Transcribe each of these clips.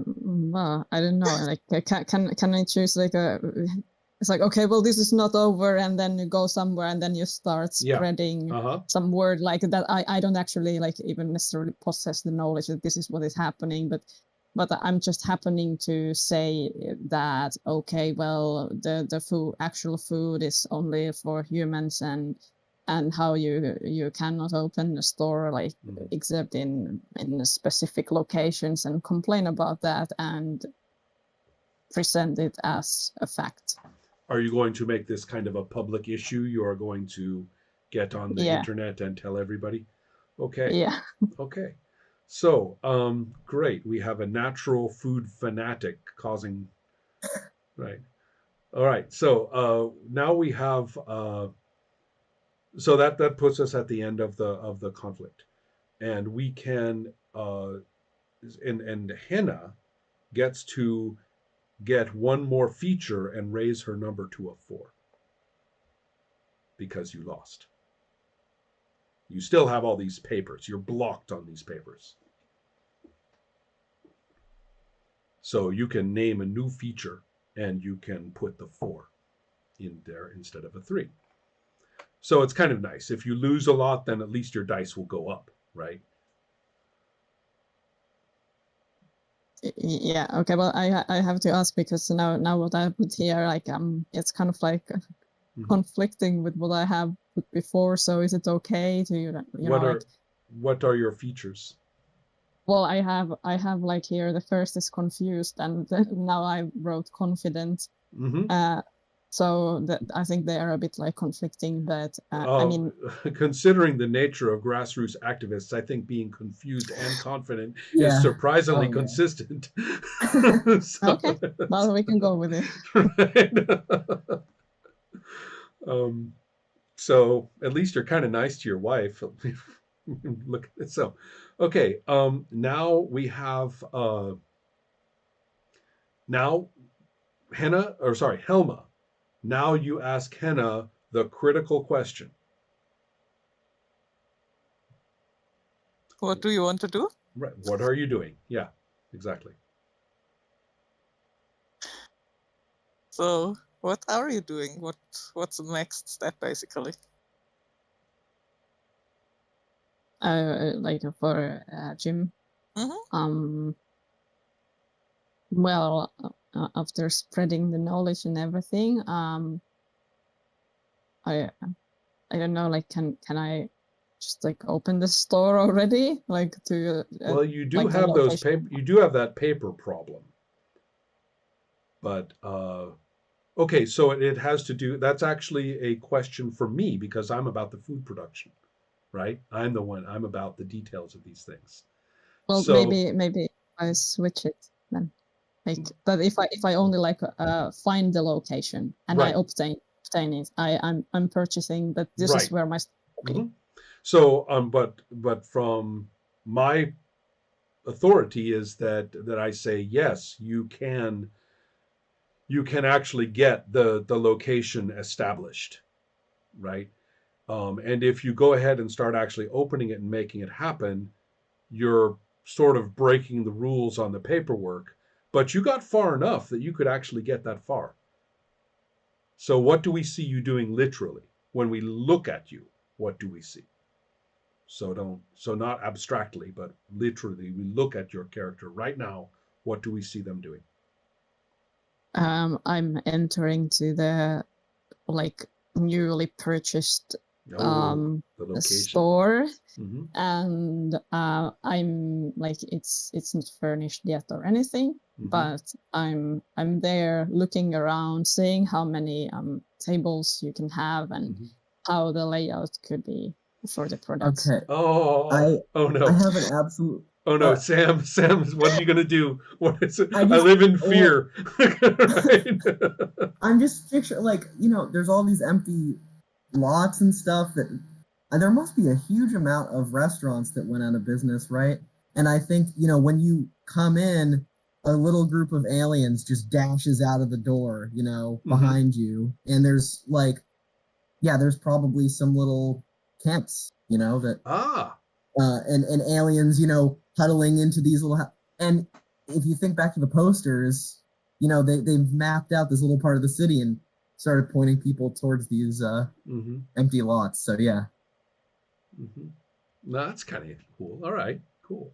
well, I don't know. Like, can I choose like a? It's like, okay, well, this is not over, and then you go somewhere, and then you start spreading some word like that. I don't actually like even necessarily possess the knowledge that this is what is happening, but I'm just happening to say that, okay, well, the actual food is only for humans, and how you cannot open a store like except in specific locations, and complain about that and present it as a fact. Are you going to make this kind of a public issue? You are going to get on the internet and tell everybody? Okay. Yeah. Okay. So, great. We have a natural food fanatic causing, right. All right. So now we have, so that puts us at the end of the conflict, and we can, and Henna gets to get one more feature and raise her number to a 4 because you lost. You still have all these papers. You're blocked on these papers. So you can name a new feature and you can put the 4 in there instead of a 3. So it's kind of nice. If you lose a lot, then at least your dice will go up, right? Yeah. Okay. Well, I have to ask, because now what I put here, like it's kind of like conflicting with what I have put before. So is it okay to what are your features? Well, I have like here the first is confused, and now I wrote confident. So that I think they are a bit like conflicting, but I mean, considering the nature of grassroots activists, I think being confused and confident is surprisingly consistent. So, okay, well, we can go with it. Right? So at least you're kind of nice to your wife. Look at it. So, okay. Now we have now Helma. Now you ask Henna the critical question. What do you want to do? Right. What are you doing? Yeah, exactly. So, what are you doing? What's the next step, basically? Like for Jim. Well, after spreading the knowledge and everything, I don't know, like can I just like open the store already, like to well, you do have those paper, you do have that paper problem, but okay, so it has to do, that's actually a question for me because I'm about the food production, right? I'm about the details of these things. Well, so, maybe I switch it then. Like, but if I only like find the location and I obtain it, I'm purchasing, but this is where my So but from my authority is that I say yes, you can actually get the location established, right? And if you go ahead and start actually opening it and making it happen, you're sort of breaking the rules on the paperwork. But you got far enough that you could actually get that far. So what do we see you doing literally? When we look at you, what do we see? So not abstractly, but literally, we look at your character right now. What do we see them doing? I'm entering to the like newly purchased store, and I'm like it's not furnished yet or anything, but I'm there looking around, seeing how many tables you can have and how the layout could be for the products. Okay. Oh no! I have an absolute. Oh no, Sam! What are you gonna do? What is it? I live in fear. I'm just picturing, like, there's all these empty lots and stuff that there must be a huge amount of restaurants that went out of business, right? And I think, when you come in, a little group of aliens just dashes out of the door, behind you, and there's there's probably some little camps, that and aliens, huddling into these little and if you think back to the posters, you know, they mapped out this little part of the city and started pointing people towards these empty lots. So yeah. Mm-hmm. No, that's kind of cool. All right, cool.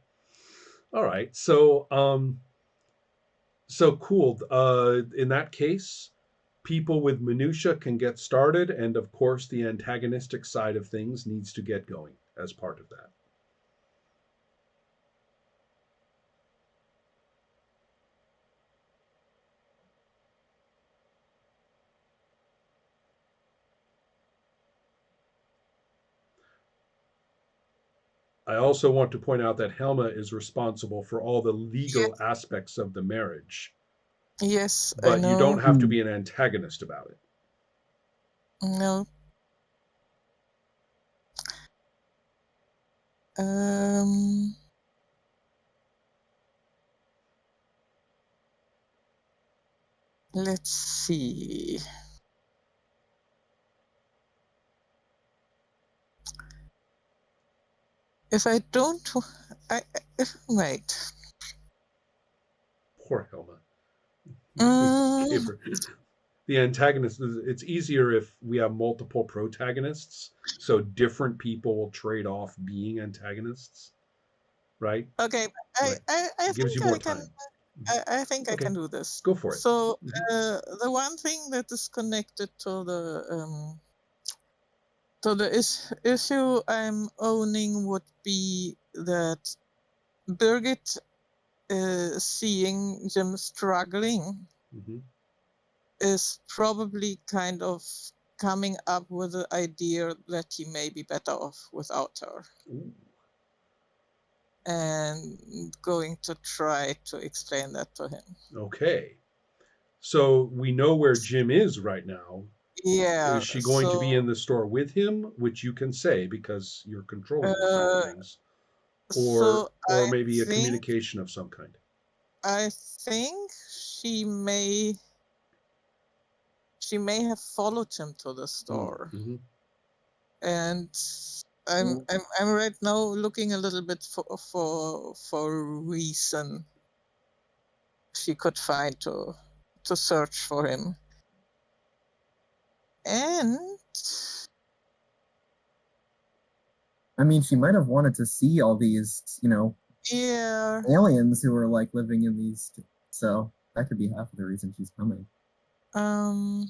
All right, so so cool. In that case, people with minutia can get started, and of course, the antagonistic side of things needs to get going as part of that. I also want to point out that Helma is responsible for all the legal aspects of the marriage. Yes, I But know. you don't have to be an antagonist about it. No. Let's see. If I don't, wait. Poor Helma. The antagonist, it's easier if we have multiple protagonists, so different people will trade off being antagonists, right? Okay, Right. I gives you think more I can. time. I think I Okay. can do this. Go for it. So the one thing that is connected to the issue I'm owning would be that Birgit seeing Jim struggling is probably kind of coming up with the idea that he may be better off without her. Ooh. And going to try to explain that to him. Okay. So we know where Jim is right now. Yeah. Is she going to be in the store with him, which you can say because you're controlling certain things, or maybe a communication of some kind? I think she may have followed him to the store, and I'm right now looking a little bit for a reason she could find to search for him. And I mean, she might have wanted to see all these, you know, aliens who are like living in these. So that could be half of the reason she's coming. I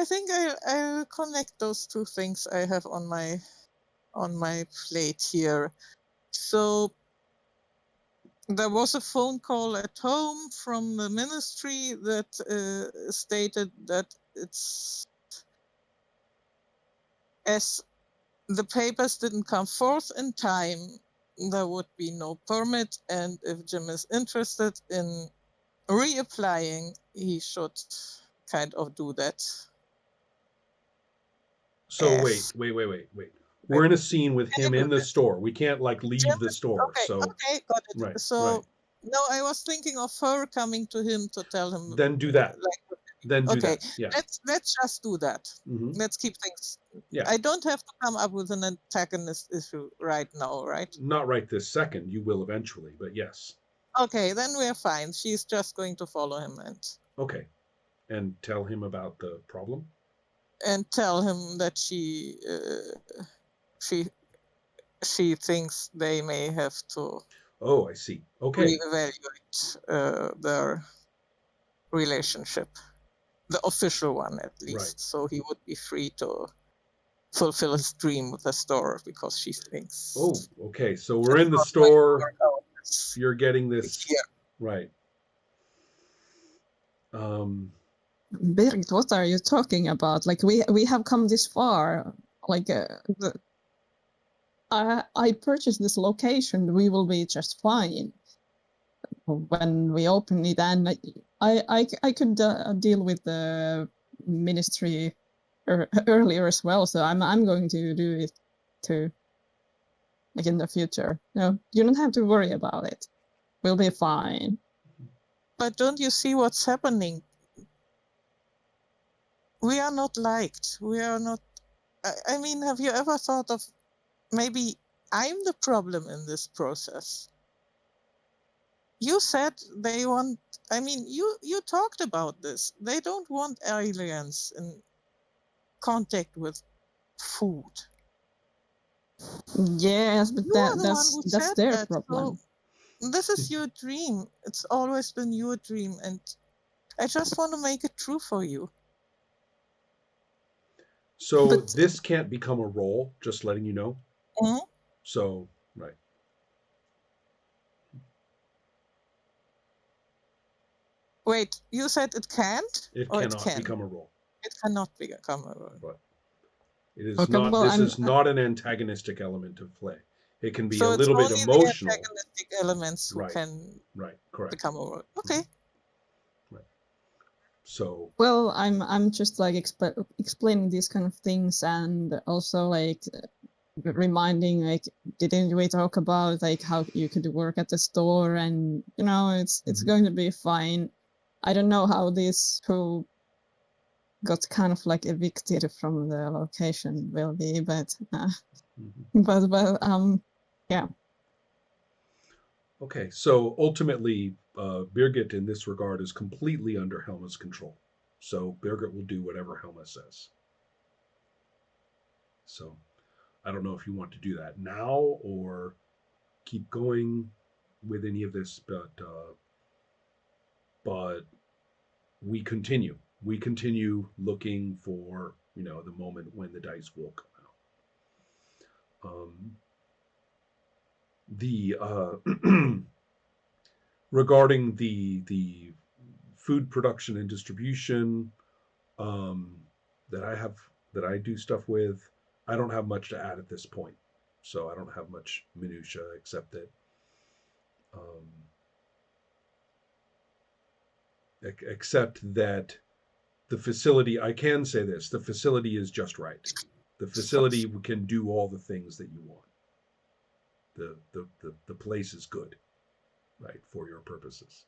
think I'll connect those two things I have on my plate here. So there was a phone call at home from the ministry that stated that it's, as the papers didn't come forth in time, there would be no permit, and if Jim is interested in reapplying, he should kind of do that. So wait. We're in a scene with him in the store. We can't like leave the store. Okay, so okay, got it. Right. So right. no, I was thinking of her coming to him to tell him. Then do that. Then do okay, that. Yeah. let's just do that. Let's keep things. Yeah. I don't have to come up with an antagonist issue right now, right? Not right this second. You will eventually, but yes. Okay, then we're fine. She's just going to follow him Okay, and tell him about the problem. And tell him that she thinks they may have to. Oh, I see. Okay. Reevaluate their relationship, the official one at least, right. So he would be free to fulfill his dream with the store because she thinks. Oh, okay. So we're in the store. You're getting this. Yeah. Right. Birgit, what are you talking about? Like we have come this far. Like I purchased this location. We will be just fine when we open it, and I could deal with the ministry earlier as well. So I'm going to do it too. Like in the future. No, you don't have to worry about it. We'll be fine. But don't you see what's happening? We are not liked. We are not. I mean, have you ever thought of maybe I'm the problem in this process? you said they want. I mean, you talked about this. They don't want aliens in contact with food. Yes, but You are the one who that's said their that. problem. So this is your dream. It's always been your dream, and I just want to make it true for you. So this can't become a role, just letting you know. Mm-hmm. So, right. Wait, you said it can't? It or cannot it can? become a role. It cannot become a role. But it is Okay, not. well, This is not an antagonistic element of play. It can be So a it's little bit only emotional. the antagonistic elements who Right. can Correct. become a role. Okay. Right. So well, I'm just like explaining these kind of things, and also like reminding, like, didn't we talk about like how you could work at the store, and you know it's going to be fine. I don't know how these who got kind of like evicted from the location will be, but yeah. Okay, so ultimately, Birgit in this regard is completely under Helma's control. So Birgit will do whatever Helma says. So I don't know if you want to do that now or keep going with any of this, but we continue. We continue looking for, the moment when the dice will come out. The regarding the food production and distribution that I do stuff with, I don't have much to add at this point. So I don't have much minutia except that the facility, I can say this, the facility is just right. The facility can do all the things that you want. The place is good, right, for your purposes.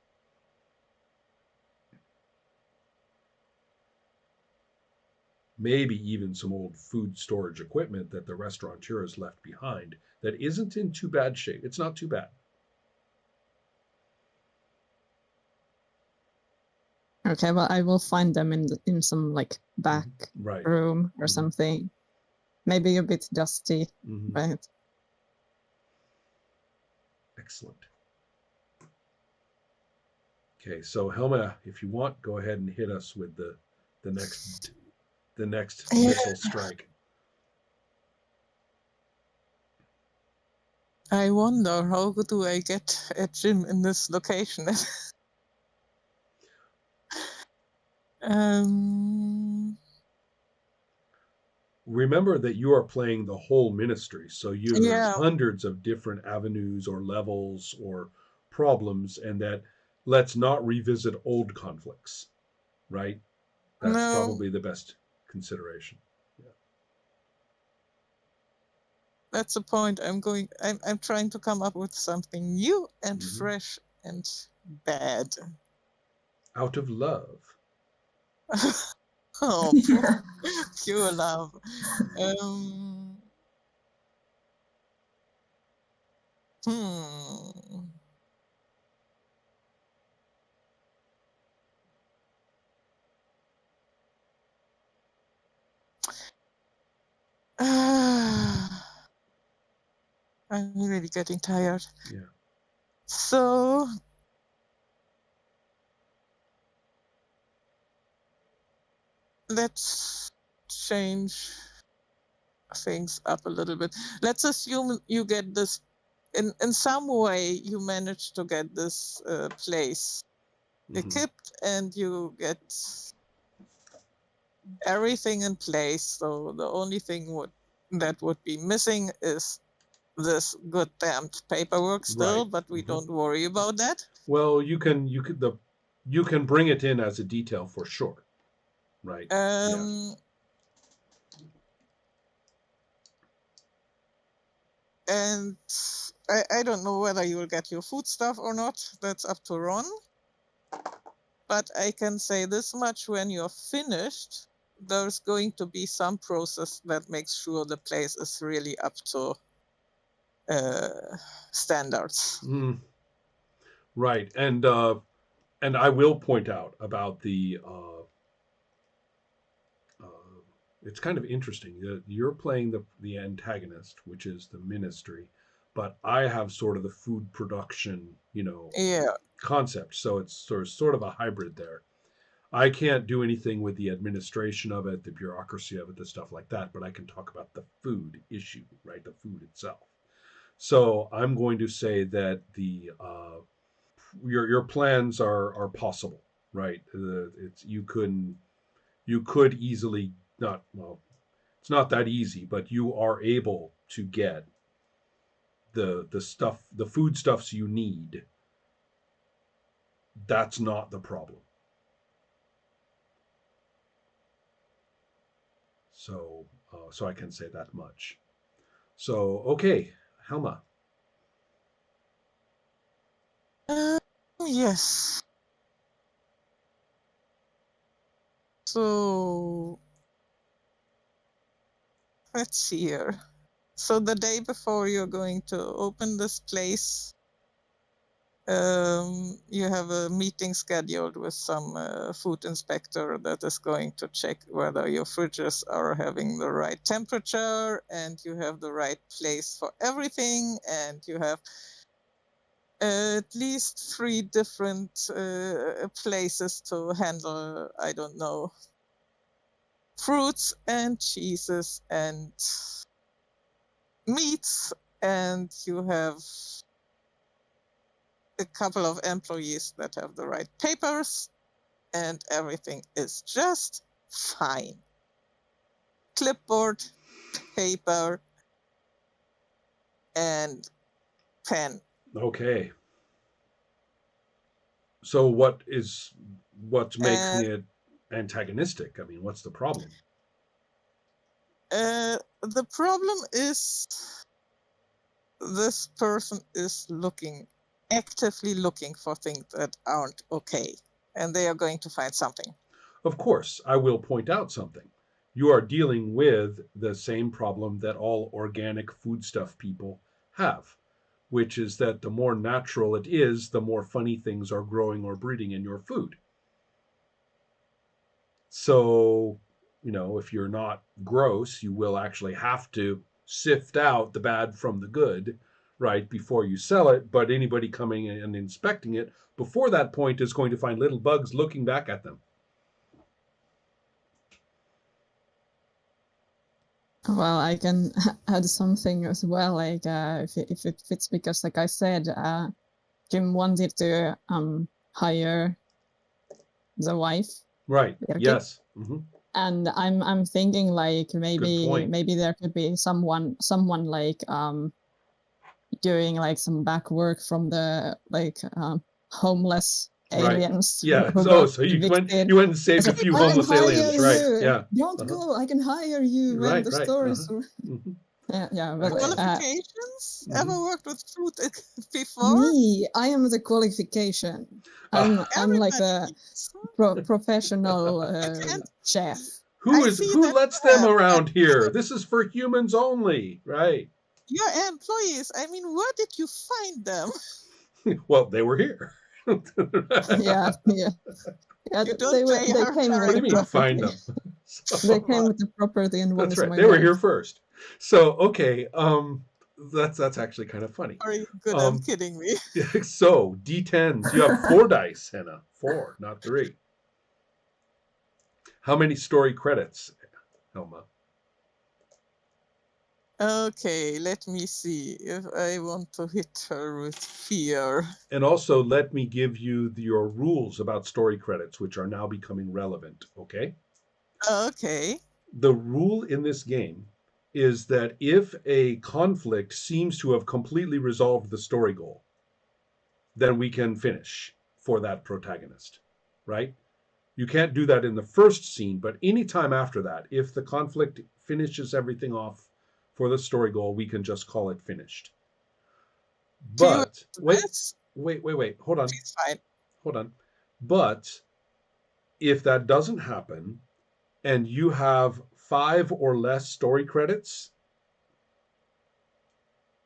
Maybe even some old food storage equipment that the restaurateur has left behind that isn't in too bad shape. It's not too bad. Okay, well, I will find them in some like back room or something. Maybe a bit dusty, but excellent. Okay, so Helma, if you want, go ahead and hit us with the next missile strike. I wonder, how do I get a gym in this location? Remember that you are playing the whole ministry, so there's hundreds of different avenues or levels or problems, and that let's not revisit old conflicts, right? That's probably the best consideration. Yeah. That's the point. I'm trying to come up with something new and fresh and bad. Out of love. Oh, pure love. I'm really getting tired. Yeah. So let's change things up a little bit. Let's assume you get this in some way. You manage to get this place equipped, and you get everything in place. So the only thing that would be missing is this goddamn paperwork still, but we don't worry about that. Well, you can bring it in as a detail for sure, right? And I don't know whether you will get your food stuff or not. That's up to Ron. But I can say this much: when you're finished, there's going to be some process that makes sure the place is really up to standards. Right. And I will point out about the it's kind of interesting that you're playing the antagonist, which is the ministry, but I have sort of the food production, Yeah. concept. So it's sort of a hybrid there. I can't do anything with the administration of it, the bureaucracy of it, the stuff like that, but I can talk about the food issue, right? The food itself. So I'm going to say that the your plans are possible, right? It's you could easily not well, it's not that easy, but you are able to get the foodstuffs you need. That's not the problem. So so I can say that much. So okay, Helma. Yes. So let's see here. So the day before you're going to open this place, you have a meeting scheduled with some food inspector that is going to check whether your fridges are having the right temperature and you have the right place for everything, and you have at least 3 different places to handle, I don't know, fruits and cheeses and meats, and you have a couple of employees that have the right papers, and everything is just fine. Clipboard, paper, and pen. Okay. So what's making it antagonistic? I mean, what's the problem? The problem is this person is actively looking for things that aren't okay, and they are going to find something. Of course, I will point out something. You are dealing with the same problem that all organic foodstuff people have, which is that the more natural it is, the more funny things are growing or breeding in your food. So, if you're not gross, you will actually have to sift out the bad from the good, right, before you sell it. But anybody coming and inspecting it before that point is going to find little bugs looking back at them. Well, I can add something as well, like if it fits, because like I said, Jim wanted to hire the wife. Right. Birgit. Yes. Mm-hmm. And I'm thinking like maybe there could be someone like doing like some back work from the like homeless aliens. Right. Yeah. So you went and saved a few homeless aliens, right? Yeah. Don't go. I can hire you when the stories. Mm-hmm. Yeah. But, qualifications? Ever worked with food before? Me, I am the qualification. I'm like a professional chef. Who lets them around here? This is for humans only, right? Your employees. I mean, where did you find them? Well, they were here. yeah. They came what do you mean find them? They came with the property and that's right. They were here first. So okay, that's actually kind of funny. Are you good? I'm kidding me. So D10s. You have 4 dice, Henna. 4, not 3. How many story credits, Helma? Okay, let me see if I want to hit her with fear. And also, let me give you your rules about story credits, which are now becoming relevant, okay? Okay. The rule in this game is that if a conflict seems to have completely resolved the story goal, then we can finish for that protagonist, right? You can't do that in the first scene, but anytime after that, if the conflict finishes everything off for the story goal, we can just call it finished. But wait. Hold on. It's fine. Hold on. But if that doesn't happen and you have 5 or less story credits,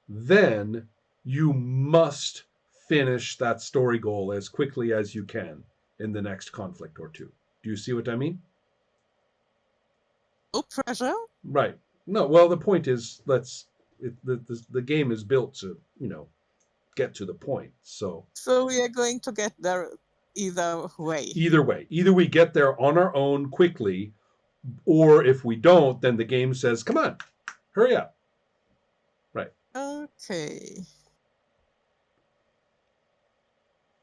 then you must finish that story goal as quickly as you can in the next conflict or two. Do you see what I mean? No pressure. Right. No, well, the point is, the game is built to, get to the point. So we are going to get there either way. Either way. Either we get there on our own quickly, or if we don't, then the game says, come on, hurry up. Right. Okay.